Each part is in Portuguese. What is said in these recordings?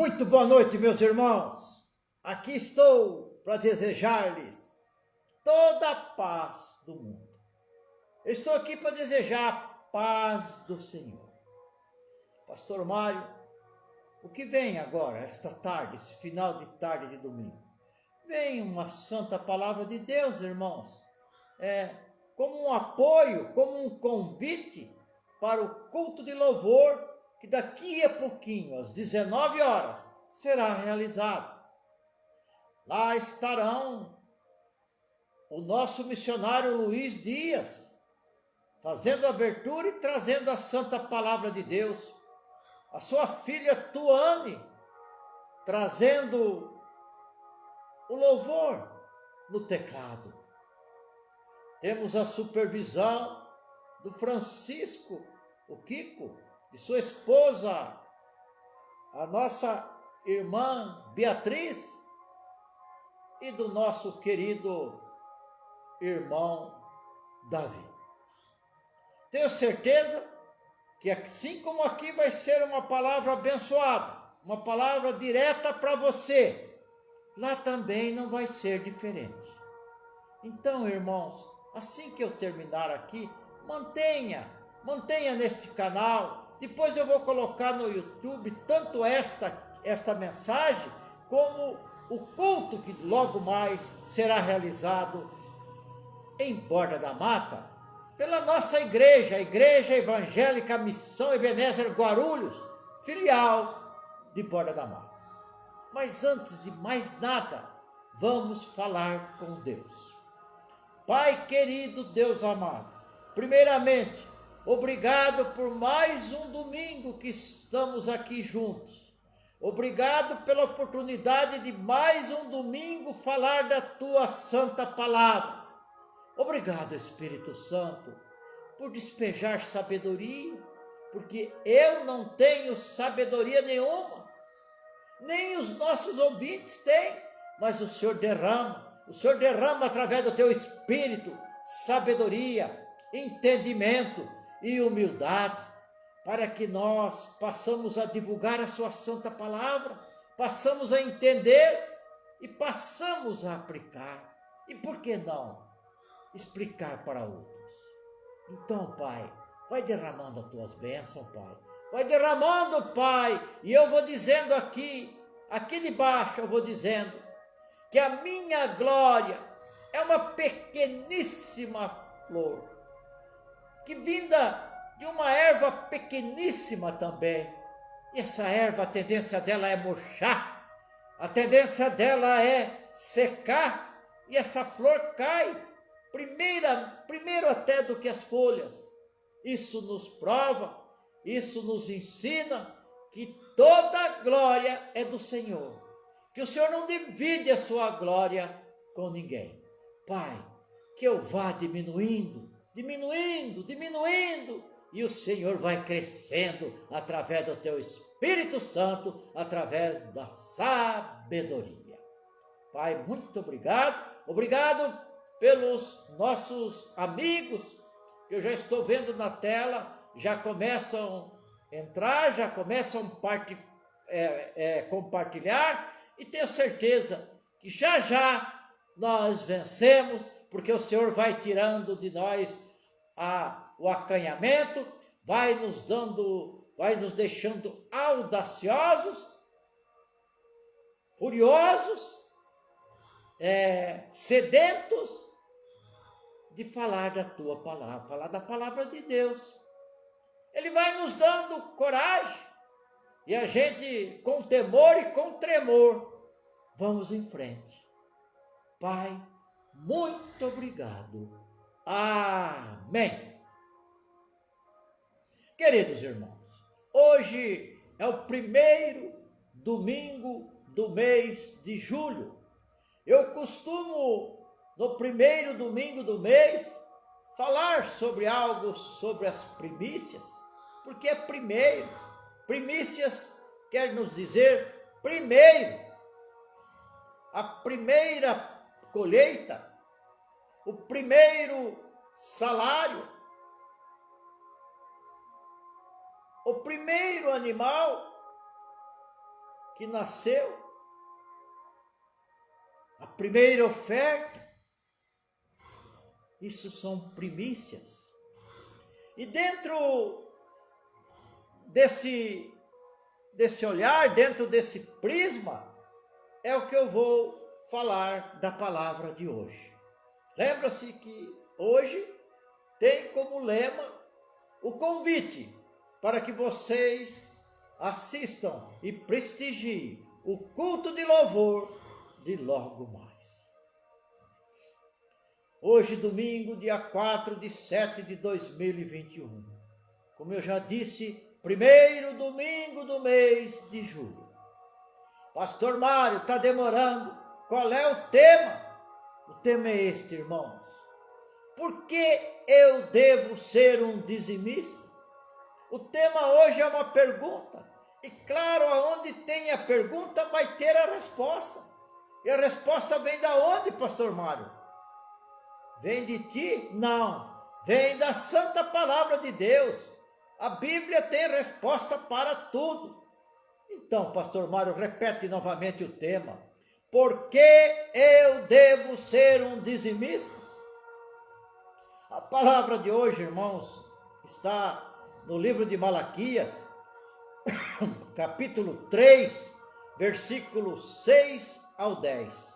Muito boa noite, meus irmãos. Aqui estou para desejar-lhes toda a paz do mundo. Eu estou aqui para desejar a paz do Senhor. Pastor Mário, o que vem agora, esta tarde, esse final de tarde de domingo? Vem uma santa palavra de Deus, irmãos. Como um apoio, como um convite para o culto de louvor que daqui a pouquinho, às 19 horas, será realizado. Lá estarão o nosso missionário Luiz Dias, fazendo a abertura e trazendo a santa palavra de Deus. A sua filha Tuane, trazendo o louvor no teclado. Temos a supervisão do Francisco, o Kiko, de sua esposa, a nossa irmã Beatriz, e do nosso querido irmão Davi. Tenho certeza que assim como aqui vai ser uma palavra abençoada, uma palavra direta para você, lá também não vai ser diferente. Então, irmãos, assim que eu terminar aqui, mantenha neste canal. Depois eu vou colocar no YouTube tanto esta mensagem, como o culto que logo mais será realizado em Borda da Mata, pela nossa igreja, a Igreja Evangélica Missão Ebenezer Guarulhos, filial de Borda da Mata. Mas antes de mais nada, vamos falar com Deus. Pai querido, Deus amado, primeiramente, obrigado por mais um domingo que estamos aqui juntos. Obrigado pela oportunidade de mais um domingo falar da tua santa palavra. Obrigado, Espírito Santo, por despejar sabedoria, porque eu não tenho sabedoria nenhuma, nem os nossos ouvintes têm, mas o Senhor derrama através do teu Espírito sabedoria, entendimento e humildade, para que nós passamos a divulgar a sua santa palavra, passamos a entender e passamos a aplicar. E por que não explicar para outros? Então, Pai, vai derramando as tuas bênçãos, Pai. Vai derramando, Pai. E eu vou dizendo aqui de baixo eu vou dizendo que a minha glória é uma pequeníssima flor, que vinda de uma erva pequeníssima também. E essa erva, a tendência dela é murchar, a tendência dela é secar, e essa flor cai primeiro até do que as folhas. Isso nos prova, isso nos ensina que toda glória é do Senhor, que o Senhor não divide a sua glória com ninguém. Pai, que eu vá diminuindo, e o Senhor vai crescendo através do teu Espírito Santo, através da sabedoria. Pai, muito obrigado pelos nossos amigos, que eu já estou vendo na tela, já começam a entrar, já começam a compartilhar, e tenho certeza que já nós vencemos, porque o Senhor vai tirando de nós o acanhamento, vai nos deixando audaciosos, furiosos, sedentos de falar da tua palavra, falar da palavra de Deus. Ele vai nos dando coragem, e a gente, com temor e com tremor, vamos em frente. Pai, muito obrigado. Amém. Queridos irmãos, hoje é o primeiro domingo do mês de julho. Eu costumo, no primeiro domingo do mês, falar sobre algo, sobre as primícias, porque é primeiro. Primícias quer nos dizer primeiro. A primeira colheita, o primeiro salário, o primeiro animal, que nasceu, a primeira oferta. Isso são primícias. E dentro desse olhar, dentro desse prisma, é o que eu vou falar da palavra de hoje. Lembra-se que hoje tem como lema o convite para que vocês assistam e prestigiem o culto de louvor de logo mais. Hoje, domingo, dia 4/7/2021. Como eu já disse, primeiro domingo do mês de julho. Pastor Mário, está demorando. Qual é o tema? O tema é este, irmãos. Por que eu devo ser um dizimista? O tema hoje é uma pergunta. E claro, aonde tem a pergunta, vai ter a resposta. E a resposta vem da onde, Pastor Mário? Vem de ti? Não. Vem da santa palavra de Deus. A Bíblia tem resposta para tudo. Então, Pastor Mário, repete novamente o tema. Por que eu devo ser um dizimista? A palavra de hoje, irmãos, está no livro de Malaquias, capítulo 3, versículos 6 ao 10.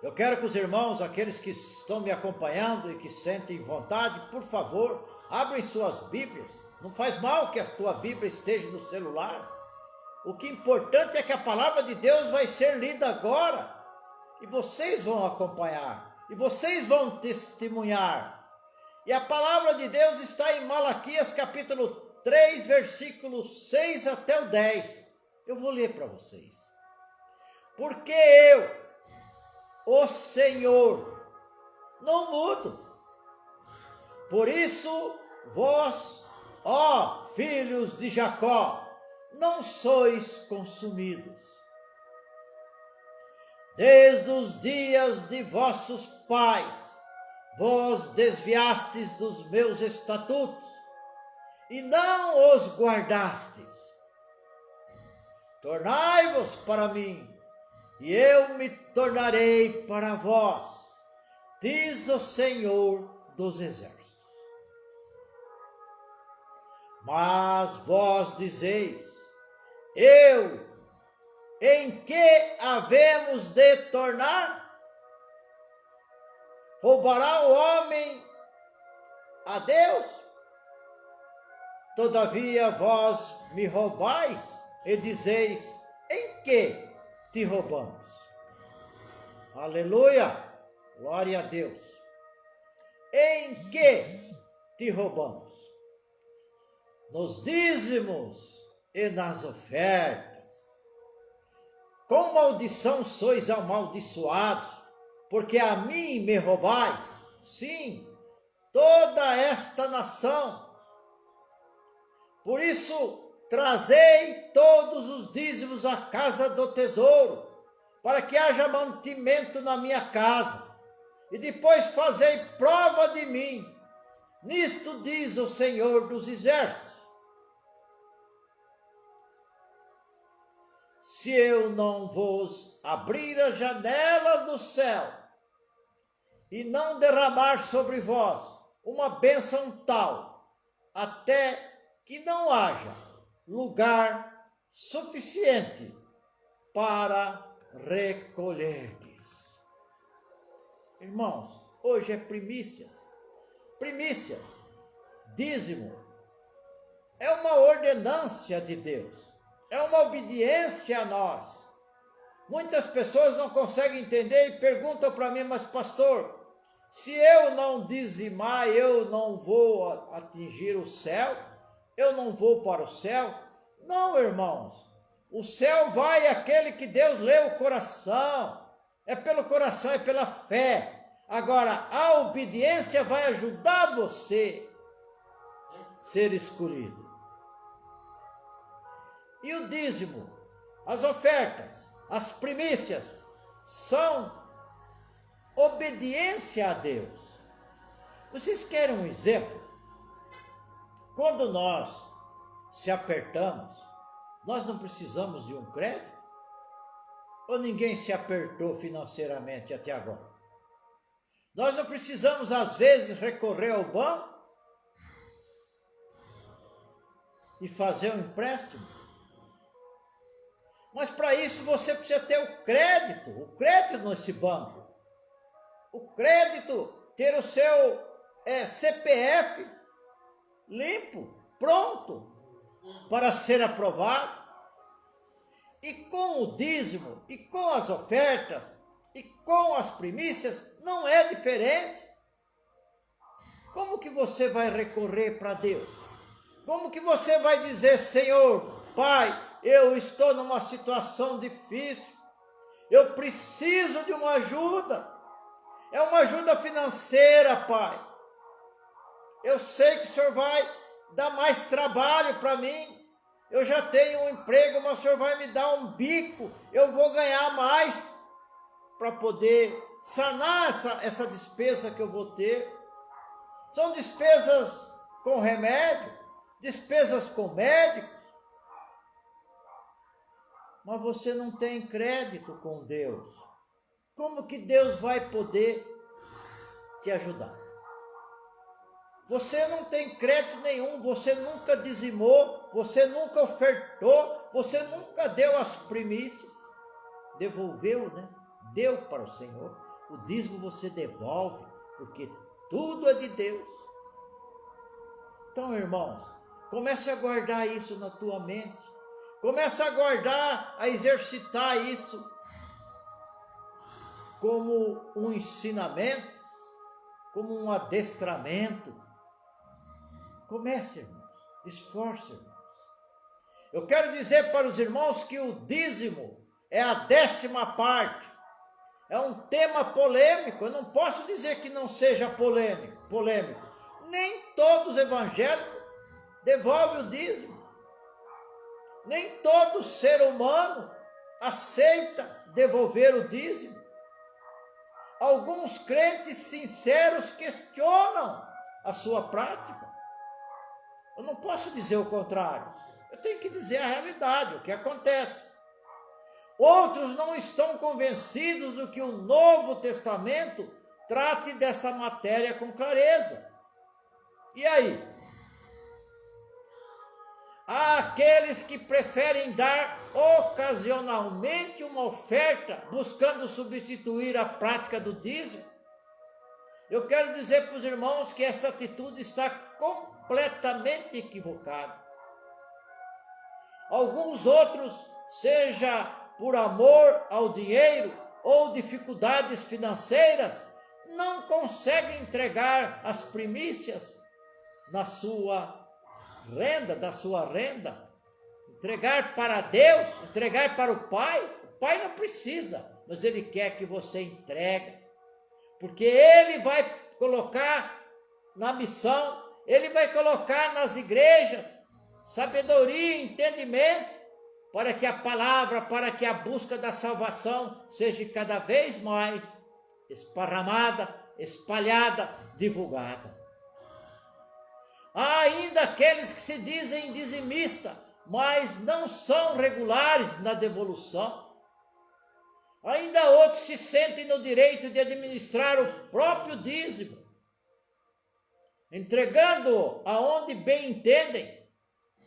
Eu quero que os irmãos, aqueles que estão me acompanhando e que sentem vontade, por favor, abrem suas Bíblias. Não faz mal que a tua Bíblia esteja no celular. O que é importante é que a palavra de Deus vai ser lida agora. E vocês vão acompanhar. E vocês vão testemunhar. E a palavra de Deus está em Malaquias capítulo 3, versículos 6 até o 10. Eu vou ler para vocês. Porque eu, o Senhor, não mudo. Por isso, vós, ó filhos de Jacó, não sois consumidos. Desde os dias de vossos pais, vós desviastes dos meus estatutos, e não os guardastes. Tornai-vos para mim, e eu me tornarei para vós, diz o Senhor dos Exércitos. Mas vós dizeis, em que havemos de tornar? Roubará o homem a Deus? Todavia vós me roubais e dizeis, em que te roubamos? Aleluia! Glória a Deus! Em que te roubamos? Nos dízimos e nas ofertas. Com maldição sois amaldiçoados, porque a mim me roubais, sim, toda esta nação. Por isso, trazei todos os dízimos à casa do tesouro, para que haja mantimento na minha casa, e depois fazei prova de mim. Nisto diz o Senhor dos Exércitos. Se eu não vos abrir a janela do céu, e não derramar sobre vós uma bênção tal, até que não haja lugar suficiente para recolherdes. Irmãos, hoje é primícias, dízimo, é uma ordenância de Deus, é uma obediência a nós. Muitas pessoas não conseguem entender e perguntam para mim, mas pastor, se eu não dizimar, eu não vou atingir o céu? Eu não vou para o céu? Não, irmãos. O céu vai aquele que Deus lê o coração. É pelo coração, é pela fé. Agora, a obediência vai ajudar você a ser escolhido. E o dízimo, as ofertas, as primícias, são obediência a Deus. Vocês querem um exemplo? Quando nós se apertamos, Nós não precisamos de um crédito? Ou ninguém se apertou financeiramente até agora? Nós não precisamos, às vezes, recorrer ao banco e fazer um empréstimo? Mas para isso você precisa ter o crédito nesse banco. O crédito, ter o seu CPF limpo, pronto, para ser aprovado. E com o dízimo, e com as ofertas, e com as primícias, não é diferente. Como que você vai recorrer para Deus? Como que você vai dizer: Senhor, Pai, eu estou numa situação difícil, eu preciso de uma ajuda, é uma ajuda financeira, Pai. Eu sei que o Senhor vai dar mais trabalho para mim, eu já tenho um emprego, mas o Senhor vai me dar um bico, eu vou ganhar mais para poder sanar essa despesa que eu vou ter. São despesas com remédio, despesas com médico. Mas você não tem crédito com Deus. Como que Deus vai poder te ajudar? Você não tem crédito nenhum, você nunca dizimou, você nunca ofertou, você nunca deu as primícias. Devolveu, né? Deu para o Senhor. O dízimo você devolve, porque tudo é de Deus. Então, irmãos, comece a guardar isso na tua mente. Comece a guardar, a exercitar isso como um ensinamento, como um adestramento. Comece, irmãos, esforce, irmãos. Eu quero dizer para os irmãos que o dízimo é a 10ª parte. É um tema polêmico, eu não posso dizer que não seja polêmico. Nem todos os evangélicos devolvem o dízimo. Nem todo ser humano aceita devolver o dízimo. Alguns crentes sinceros questionam a sua prática. Eu não posso dizer o contrário. Eu tenho que dizer a realidade, o que acontece. Outros não estão convencidos do que o Novo Testamento trate dessa matéria com clareza. E aí? Há aqueles que preferem dar ocasionalmente uma oferta, buscando substituir a prática do dízimo. Eu quero dizer para os irmãos que essa atitude está completamente equivocada. Alguns outros, seja por amor ao dinheiro ou dificuldades financeiras, não conseguem entregar as primícias da sua renda, entregar para Deus, entregar para o Pai. O Pai não precisa, mas Ele quer que você entregue, porque Ele vai colocar na missão, Ele vai colocar nas igrejas sabedoria e entendimento, para que a palavra, para que a busca da salvação seja cada vez mais esparramada, espalhada, divulgada. Há ainda aqueles que se dizem dizimistas, mas não são regulares na devolução. Ainda outros se sentem no direito de administrar o próprio dízimo, entregando aonde bem entendem.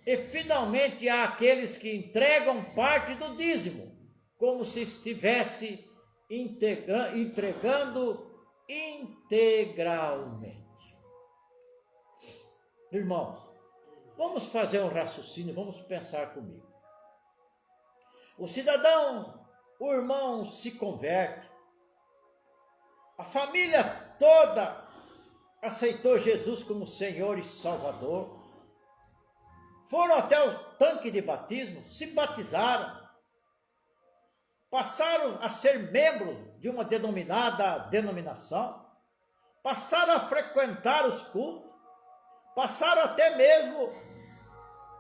E finalmente há aqueles que entregam parte do dízimo, como se estivesse entregando integralmente. Irmãos, vamos fazer um raciocínio, vamos pensar comigo. O cidadão, o irmão se converte, a família toda aceitou Jesus como Senhor e Salvador, foram até o tanque de batismo, se batizaram, passaram a ser membros de uma denominação, passaram a frequentar os cultos, passaram até mesmo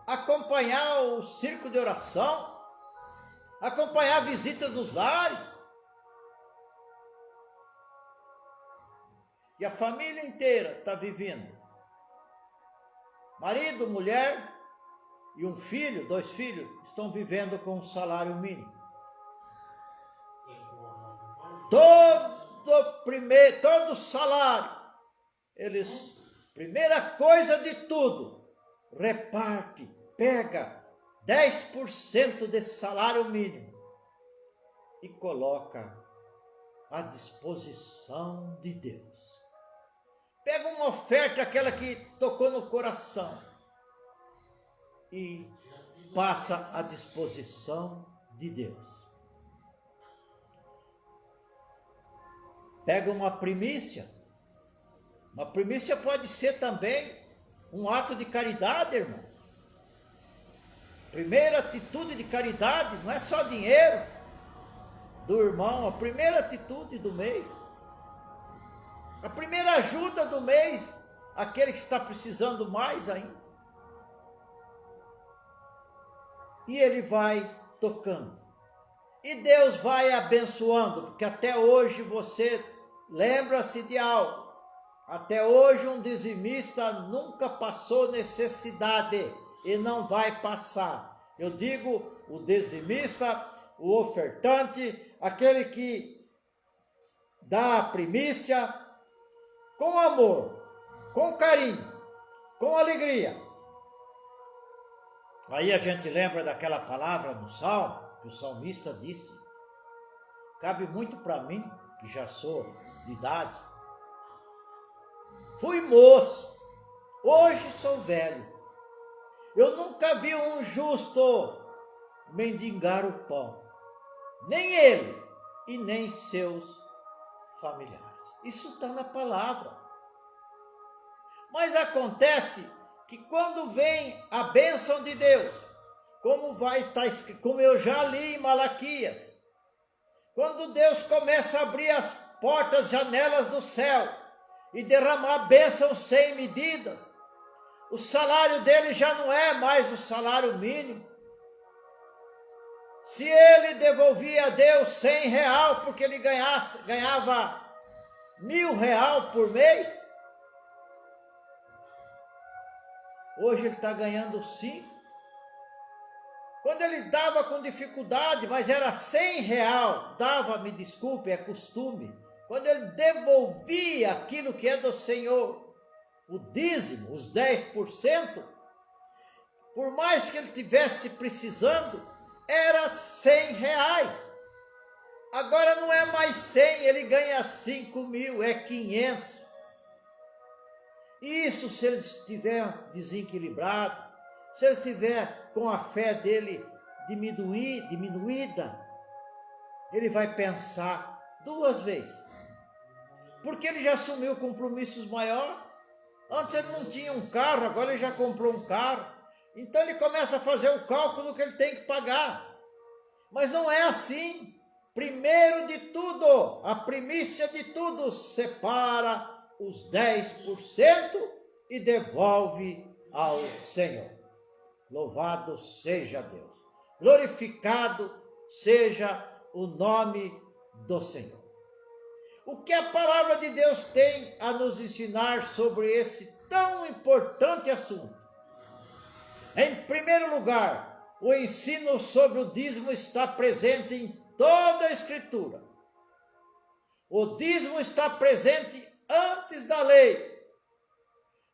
a acompanhar o círculo de oração, acompanhar visitas nos lares. E a família inteira está vivendo. Marido, mulher e um filho, 2 filhos, estão vivendo com um salário mínimo. Todo salário, eles, primeira coisa de tudo, reparte, pega 10% desse salário mínimo e coloca à disposição de Deus. Pega uma oferta, aquela que tocou no coração, e passa à disposição de Deus. Pega uma primícia. Uma primícia pode ser também um ato de caridade, irmão. Primeira atitude de caridade, não é só dinheiro do irmão, a primeira atitude do mês. A primeira ajuda do mês, aquele que está precisando mais ainda. E ele vai tocando. E Deus vai abençoando, porque até hoje você lembra-se de algo. Até hoje um dizimista nunca passou necessidade e não vai passar. Eu digo o dizimista, o ofertante, aquele que dá a primícia com amor, com carinho, com alegria. Aí a gente lembra daquela palavra no Salmo, que o salmista disse: cabe muito para mim, que já sou de idade. Fui moço, hoje sou velho. Eu nunca vi um justo mendigar o pão, nem ele e nem seus familiares. Isso está na palavra. Mas acontece que quando vem a bênção de Deus, como eu já li em Malaquias, quando Deus começa a abrir as portas, janelas do céu e derramar bênçãos sem medidas, o salário dele já não é mais o salário mínimo. Se ele devolvia a Deus R$100 porque ele ganhava R$1.000 por mês, hoje ele está ganhando 5. Quando ele dava com dificuldade, mas era R$100, dava, me desculpe, é costume. Quando ele devolvia aquilo que é do Senhor, o dízimo, os 10%, por mais que ele estivesse precisando, era R$100. Agora não é mais 100, ele ganha 5.000, é 500. Isso se ele estiver desequilibrado, se ele estiver com a fé dele diminuída, ele vai pensar 2 vezes. Porque ele já assumiu compromissos maiores. Antes ele não tinha um carro, agora ele já comprou um carro. Então ele começa a fazer o cálculo que ele tem que pagar. Mas não é assim. Primeiro de tudo, a primícia de tudo, separa os 10% e devolve ao Senhor. Louvado seja Deus. Glorificado seja o nome do Senhor. O que a palavra de Deus tem a nos ensinar sobre esse tão importante assunto? Em primeiro lugar, o ensino sobre o dízimo está presente em toda a Escritura. O dízimo está presente antes da lei.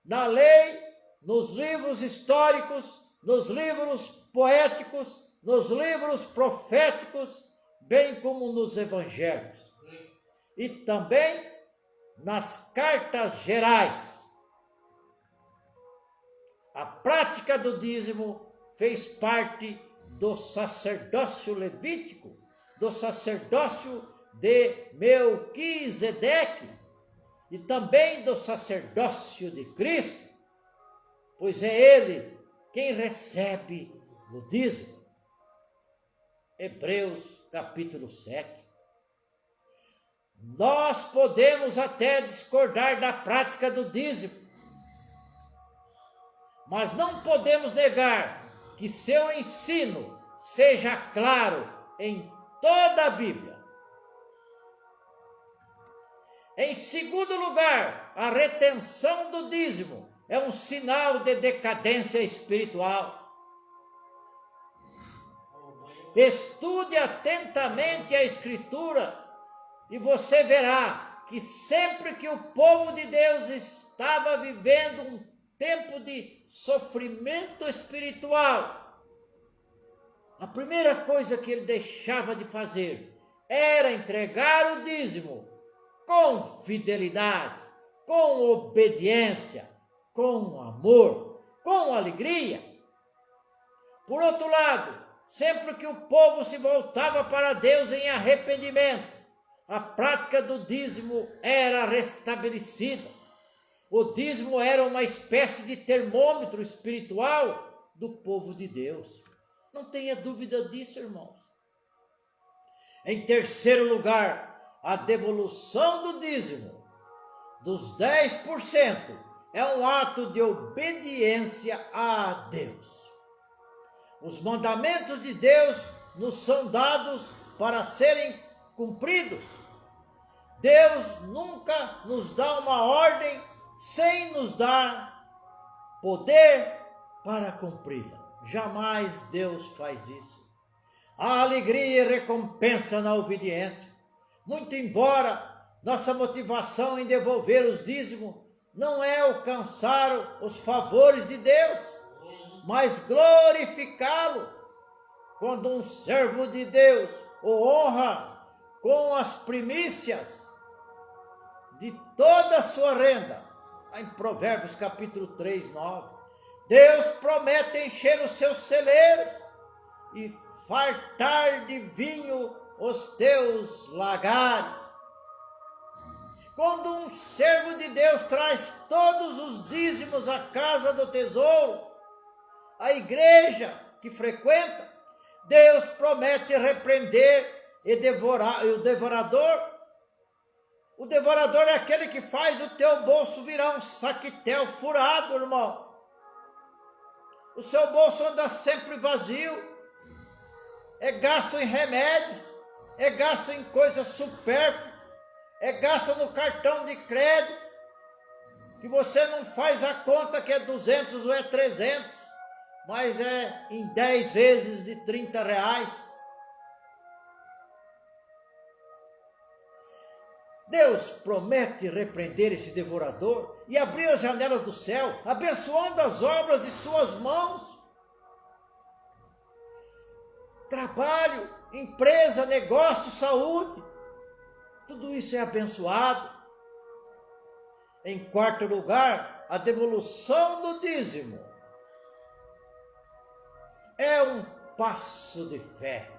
Na lei, nos livros históricos, nos livros poéticos, nos livros proféticos, bem como nos evangelhos. E também nas cartas gerais. A prática do dízimo fez parte do sacerdócio levítico, do sacerdócio de Melquisedeque e também do sacerdócio de Cristo, pois é ele quem recebe o dízimo. Hebreus capítulo 7. Nós podemos até discordar da prática do dízimo, mas não podemos negar que seu ensino seja claro em toda a Bíblia. Em segundo lugar, a retenção do dízimo é um sinal de decadência espiritual. Estude atentamente a Escritura e você verá que sempre que o povo de Deus estava vivendo um tempo de sofrimento espiritual, a primeira coisa que ele deixava de fazer era entregar o dízimo com fidelidade, com obediência, com amor, com alegria. Por outro lado, sempre que o povo se voltava para Deus em arrependimento, a prática do dízimo era restabelecida. O dízimo era uma espécie de termômetro espiritual do povo de Deus. Não tenha dúvida disso, irmãos. Em terceiro lugar, a devolução do dízimo dos 10% é um ato de obediência a Deus. Os mandamentos de Deus nos são dados para serem cumpridos. Deus nunca nos dá uma ordem sem nos dar poder para cumpri-la. Jamais Deus faz isso. Há alegria e recompensa na obediência. Muito embora nossa motivação em devolver os dízimos não é alcançar os favores de Deus, mas glorificá-lo. Quando um servo de Deus o honra com as primícias de toda a sua renda, em Provérbios capítulo 3, 9, Deus promete encher os seus celeiros e fartar de vinho os teus lagares. Quando um servo de Deus traz todos os dízimos à casa do tesouro, a igreja que frequenta, Deus promete repreender e devorar o devorador. O devorador é aquele que faz o teu bolso virar um saquetel furado, irmão. O seu bolso anda sempre vazio. É gasto em remédios, é gasto em coisas supérfluas, é gasto no cartão de crédito, que você não faz a conta que é 200 ou é 300, mas é em 10 vezes de R$30. Deus promete repreender esse devorador e abrir as janelas do céu, abençoando as obras de suas mãos. Trabalho, empresa, negócio, saúde, tudo isso é abençoado. Em quarto lugar, a devolução do dízimo é um passo de fé,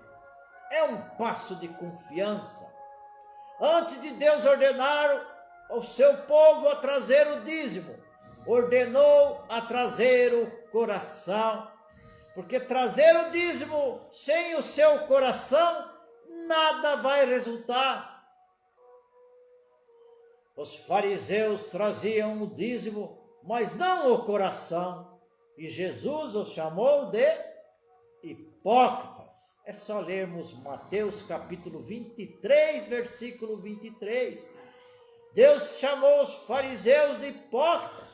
é um passo de confiança. Antes de Deus ordenar ao seu povo a trazer o dízimo, ordenou a trazer o coração. Porque trazer o dízimo sem o seu coração, nada vai resultar. Os fariseus traziam o dízimo, mas não o coração. E Jesus os chamou de hipócritas. É só lermos Mateus capítulo 23, versículo 23. Deus chamou os fariseus de hipócritas.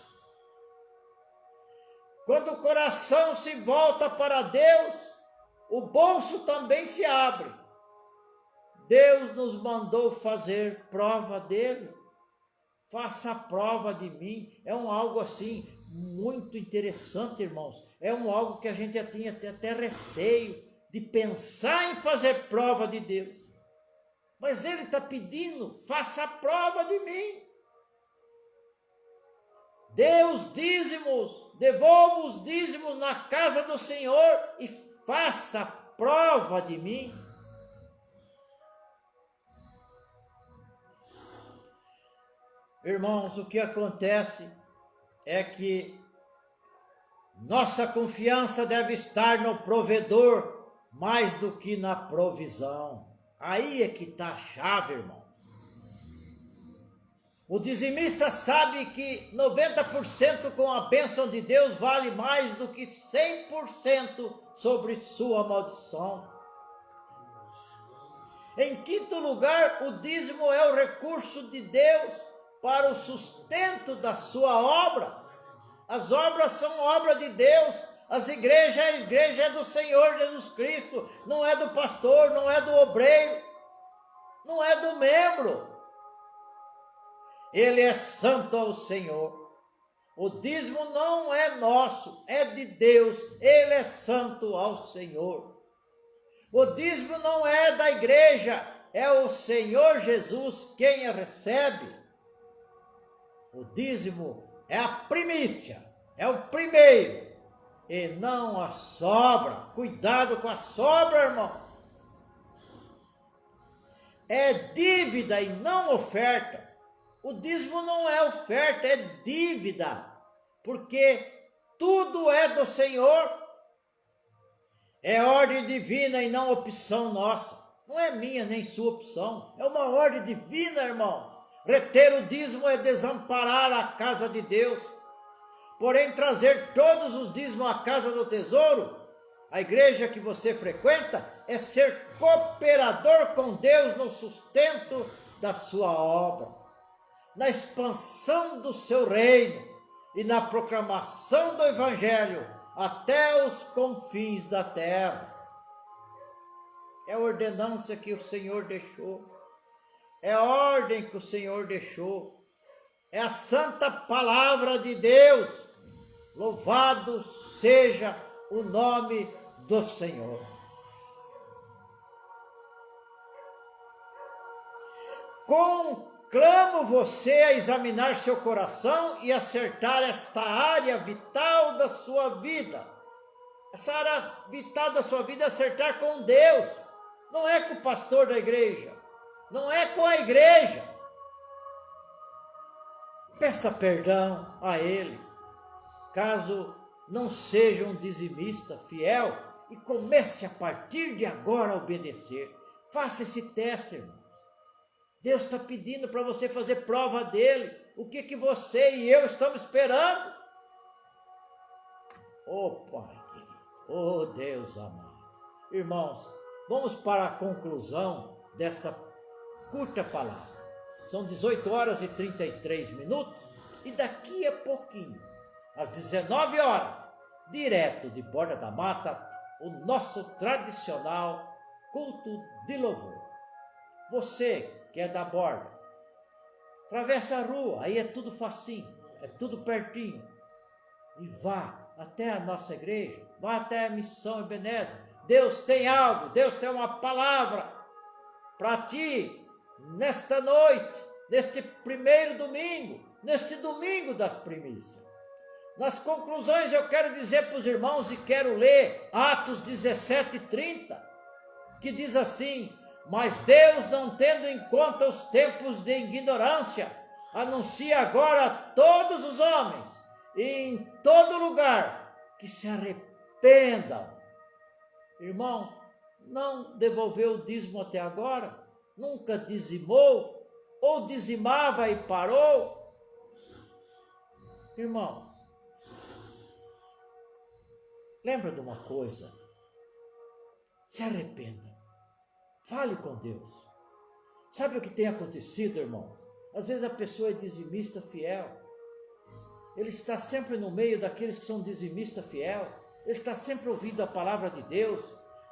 Quando o coração se volta para Deus, o bolso também se abre. Deus nos mandou fazer prova dele. Faça a prova de mim. É algo assim muito interessante, irmãos. É algo que a gente já tinha até receio de pensar em fazer prova de Deus. Mas ele está pedindo, faça a prova de mim. Dê os dízimos, devolva os dízimos na casa do Senhor e faça a prova de mim. Irmãos, o que acontece é que nossa confiança deve estar no provedor mais do que na provisão. Aí é que está a chave, irmão. O dizimista sabe que 90% com a bênção de Deus vale mais do que 100% sobre sua maldição. Em quinto lugar, o dízimo é o recurso de Deus para o sustento da sua obra. As obras são obra de Deus. A igreja é do Senhor Jesus Cristo, não é do pastor, não é do obreiro, não é do membro. Ele é santo ao Senhor. O dízimo não é nosso, é de Deus. Ele é santo ao Senhor. O dízimo não é da igreja, é o Senhor Jesus quem a recebe. O dízimo é a primícia, é o primeiro, e não a sobra. Cuidado com a sobra, irmão. É dívida e não oferta. O dízimo não é oferta, é dívida, porque tudo é do Senhor. É ordem divina e não opção nossa. Não é minha nem sua opção, é uma ordem divina, irmão. Reter o dízimo é desamparar a casa de Deus. Porém, trazer todos os dízimos à casa do tesouro, a igreja que você frequenta, é ser cooperador com Deus no sustento da sua obra, na expansão do seu reino e na proclamação do evangelho até os confins da terra. É a ordenança que o Senhor deixou, é a ordem que o Senhor deixou, é a santa palavra de Deus. Louvado seja o nome do Senhor. Conclamo você a examinar seu coração e acertar esta área vital da sua vida. Essa área vital da sua vida é acertar com Deus. Não é com o pastor da igreja, não é com a igreja. Peça perdão a ele, caso não seja um dizimista fiel, e comece a partir de agora a obedecer. Faça esse teste, irmão. Deus está pedindo para você fazer prova dele. O que você e eu estamos esperando? Pai querido, Deus amado. Irmãos, vamos para a conclusão desta curta palavra. São 18 horas e 33 minutos, e daqui a pouquinho, às 19 horas, direto de Borda da Mata, o nosso tradicional culto de louvor. Você que é da Borda, atravessa a rua, aí é tudo facinho, é tudo pertinho, e vá até a nossa igreja, vá até a Missão Ebenezer. Deus tem algo, Deus tem uma palavra para ti, nesta noite, neste primeiro domingo, neste domingo das primícias. Nas conclusões eu quero dizer para os irmãos, e quero ler Atos 17:30, que diz assim: mas Deus, não tendo em conta os tempos de ignorância, anuncia agora a todos os homens, e em todo lugar, que se arrependam. Irmão, não devolveu o dízimo até agora? Nunca dizimou? Ou dizimava e parou? Irmão, lembra de uma coisa: se arrependa, fale com Deus. Sabe o que tem acontecido, irmão? Às vezes a pessoa é dizimista fiel, ele está sempre no meio daqueles que são dizimista fiel, ele está sempre ouvindo a palavra de Deus.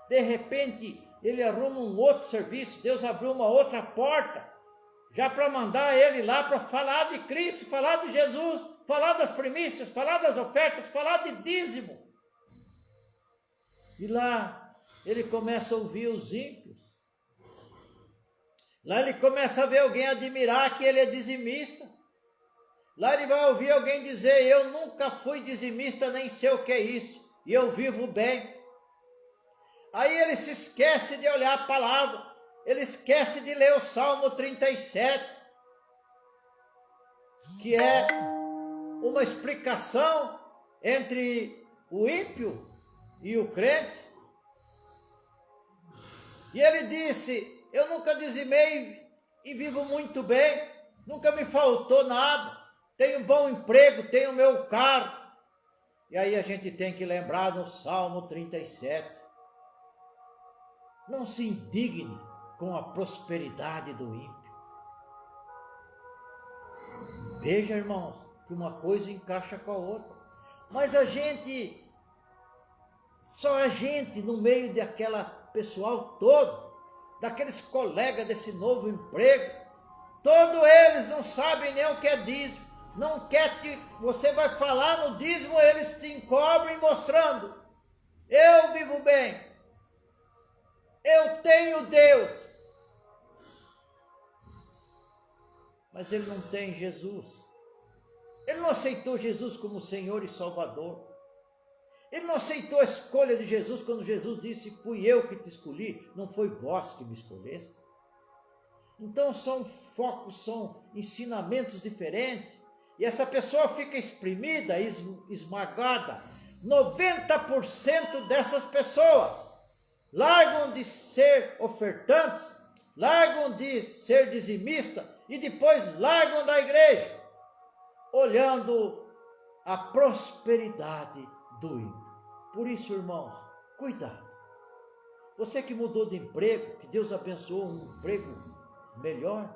De repente ele arruma um outro serviço, Deus abriu uma outra porta, já para mandar ele lá para falar de Cristo, falar de Jesus, falar das primícias, falar das ofertas, falar de dízimo. E lá ele começa a ouvir os ímpios. Lá ele começa a ver alguém admirar que ele é dizimista. Lá ele vai ouvir alguém dizer: eu nunca fui dizimista, nem sei o que é isso, e eu vivo bem. Aí ele se esquece de olhar a palavra, ele esquece de ler o Salmo 37, que é uma explicação entre o ímpio e o crente. E ele disse: eu nunca dizimei e vivo muito bem, nunca me faltou nada, tenho bom emprego, tenho meu carro. E aí a gente tem que lembrar no Salmo 37, não se indigne com a prosperidade do ímpio. Veja, irmãos, que uma coisa encaixa com a outra. Mas a gente Só a gente no meio daquela pessoal todo, daqueles colegas desse novo emprego, todos eles não sabem nem o que é dízimo. Não quer você vai falar no dízimo, eles te encobrem mostrando: eu vivo bem, eu tenho Deus. Mas ele não tem Jesus. Ele não aceitou Jesus como Senhor e Salvador. Ele não aceitou a escolha de Jesus quando Jesus disse: fui eu que te escolhi, não foi vós que me escolheste. Então são focos, são ensinamentos diferentes. E essa pessoa fica exprimida, esmagada. 90% dessas pessoas largam de ser ofertantes, largam de ser dizimistas e depois largam da igreja, olhando a prosperidade do ímpio. Por isso, irmãos, cuidado. Você que mudou de emprego, que Deus abençoou um emprego melhor,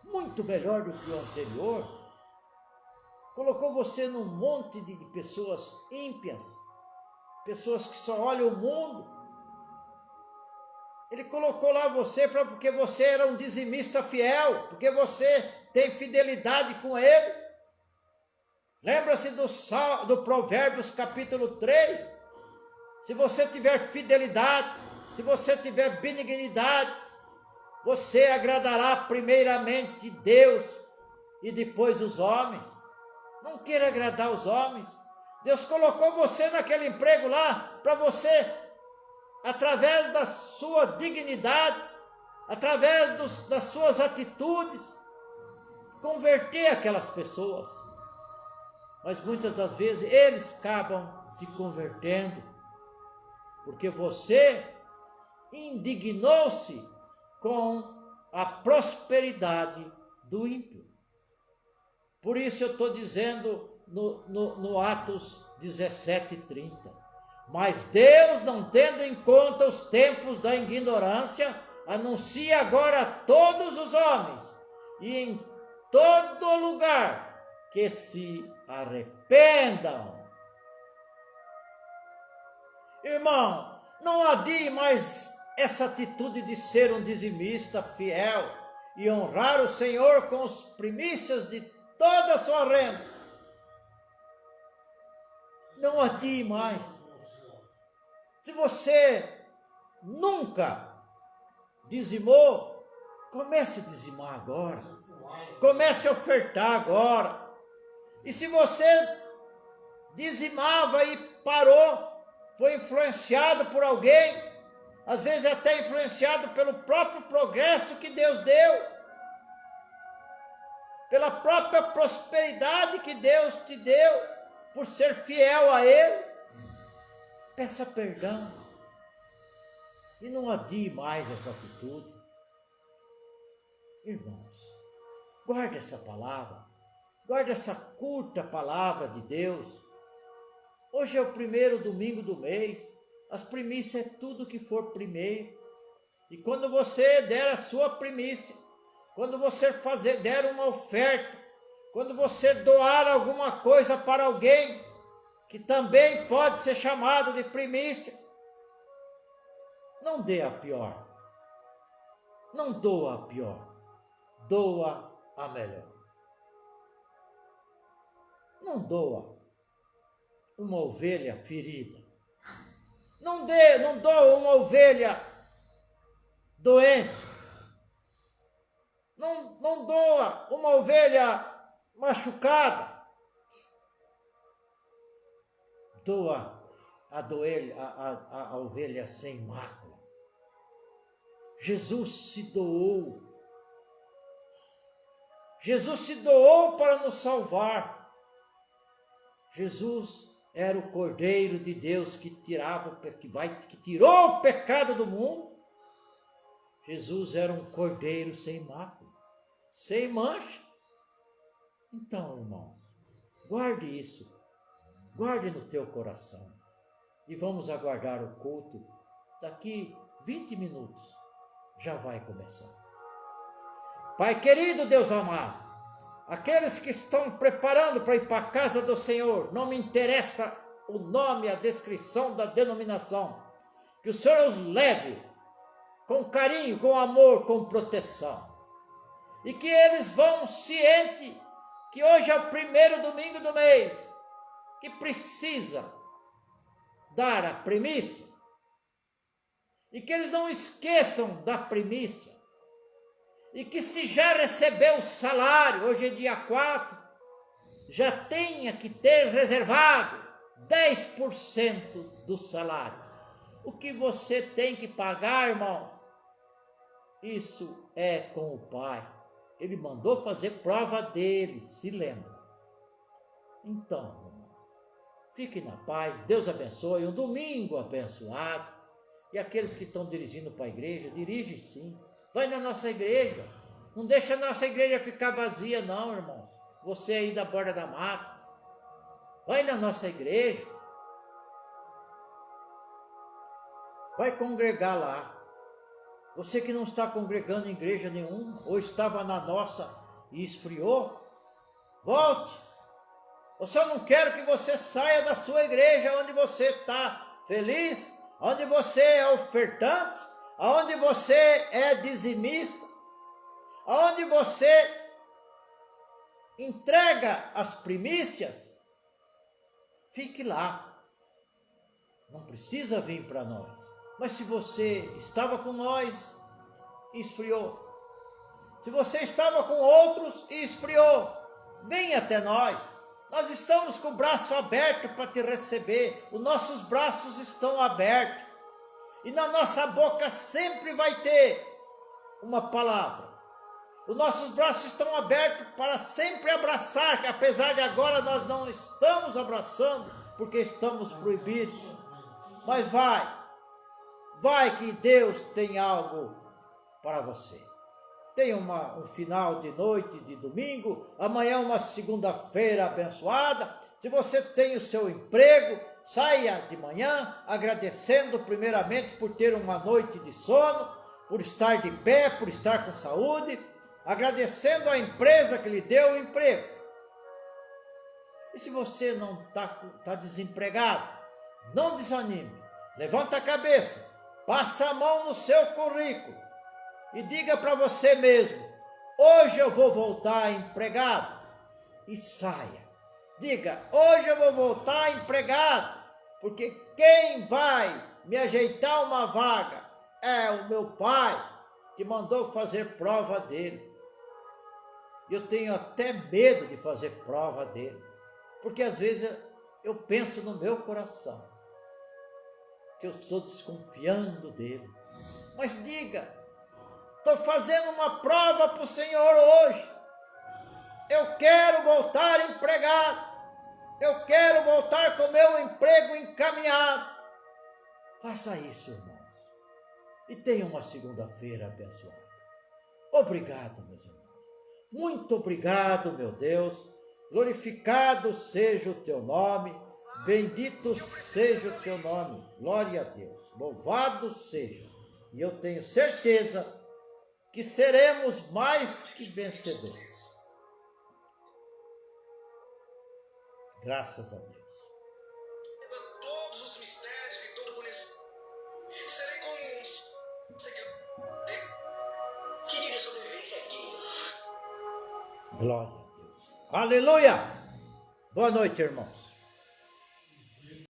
muito melhor do que o anterior, colocou você num monte de pessoas ímpias, pessoas que só olham o mundo. Ele colocou lá você porque você era um dizimista fiel, porque você tem fidelidade com ele. Lembra-se do Provérbios capítulo 3? Se você tiver fidelidade, se você tiver benignidade, você agradará primeiramente Deus e depois os homens. Não queira agradar os homens. Deus colocou você naquele emprego lá para você, através da sua dignidade, através das suas atitudes, converter aquelas pessoas. Mas muitas das vezes eles acabam te convertendo, porque você indignou-se com a prosperidade do ímpio. Por isso eu estou dizendo no Atos 17:30. Mas Deus, não tendo em conta os tempos da ignorância, anuncia agora a todos os homens e em todo lugar que se arrependam. Irmão, não adie mais essa atitude de ser um dizimista fiel e honrar o Senhor com as primícias de toda a sua renda. Não adie mais. Se você nunca dizimou, comece a dizimar agora. Comece a ofertar agora. E se você dizimava e parou, foi influenciado por alguém, às vezes até influenciado pelo próprio progresso que Deus deu, pela própria prosperidade que Deus te deu, por ser fiel a Ele, peça perdão e não adie mais essa atitude. Irmãos, guarde essa palavra, guarde essa curta palavra de Deus. Hoje é o primeiro domingo do mês, as primícias é tudo que for primeiro. E quando você der a sua primícia, quando você der uma oferta, quando você doar alguma coisa para alguém, que também pode ser chamado de primícias, não dê a pior, não doa a pior, doa a melhor. Não doa uma ovelha ferida, não doa uma ovelha doente, não doa uma ovelha machucada, doa a ovelha sem mácula. Jesus se doou. Jesus se doou para nos salvar. Jesus era o Cordeiro de Deus que tirou o pecado do mundo. Jesus era um cordeiro sem mácula, sem mancha. Então, irmão, guarde isso, guarde no teu coração. E vamos aguardar o culto. Daqui 20 minutos já vai começar. Pai querido, Deus amado, aqueles que estão preparando para ir para a casa do Senhor, não me interessa o nome, a descrição da denominação. Que o Senhor os leve com carinho, com amor, com proteção. E que eles vão ciente que hoje é o primeiro domingo do mês, que precisa dar a primícia. E que eles não esqueçam da primícia. E que se já recebeu o salário, hoje é dia 4, já tenha que ter reservado 10% do salário. O que você tem que pagar, irmão, isso é com o Pai. Ele mandou fazer prova dele, se lembra. Então, fique na paz, Deus abençoe, um domingo abençoado. E aqueles que estão dirigindo para a igreja, dirige sim. Vai na nossa igreja. Não deixa a nossa igreja ficar vazia não, irmão. Você aí da borda da mata. Vai na nossa igreja. Vai congregar lá. Você que não está congregando em igreja nenhuma, ou estava na nossa e esfriou, volte. Eu só não quero que você saia da sua igreja onde você está feliz, onde você é ofertante, onde você é dizimista, onde você entrega as primícias. Fique lá. Não precisa vir para nós. Mas se você estava com nós e esfriou, se você estava com outros e esfriou, vem até nós. Nós estamos com o braço aberto para te receber. Os nossos braços estão abertos. E na nossa boca sempre vai ter uma palavra. Os nossos braços estão abertos para sempre abraçar, que apesar de agora nós não estamos abraçando, porque estamos proibidos. Mas vai que Deus tem algo para você. Tenha um final de noite, de domingo, amanhã uma segunda-feira abençoada. Se você tem o seu emprego, saia de manhã agradecendo primeiramente por ter uma noite de sono, por estar de pé, por estar com saúde, agradecendo a empresa que lhe deu o emprego. E se você não está desempregado, não desanime, levanta a cabeça, passa a mão no seu currículo e diga para você mesmo: hoje eu vou voltar empregado. E saia. Diga: hoje eu vou voltar empregado, porque quem vai me ajeitar uma vaga é o meu Pai, que mandou fazer prova dele. Eu tenho até medo de fazer prova dele, porque às vezes eu penso no meu coração que eu estou desconfiando dele. Mas diga: estou fazendo uma prova para o Senhor hoje. Eu quero voltar empregado. Eu quero voltar com o meu emprego encaminhado. Faça isso, irmãos. E tenha uma segunda-feira abençoada. Obrigado, meus irmãos. Muito obrigado, meu Deus. Glorificado seja o teu nome. Bendito seja o teu nome. Glória a Deus. Louvado seja. E eu tenho certeza que seremos mais que vencedores. Graças a Deus. Todos os mistérios e todo o conhecimento. Serei como um seguidor. Que diria sobrevivência aqui? Glória a Deus. Aleluia. Boa noite, irmãos.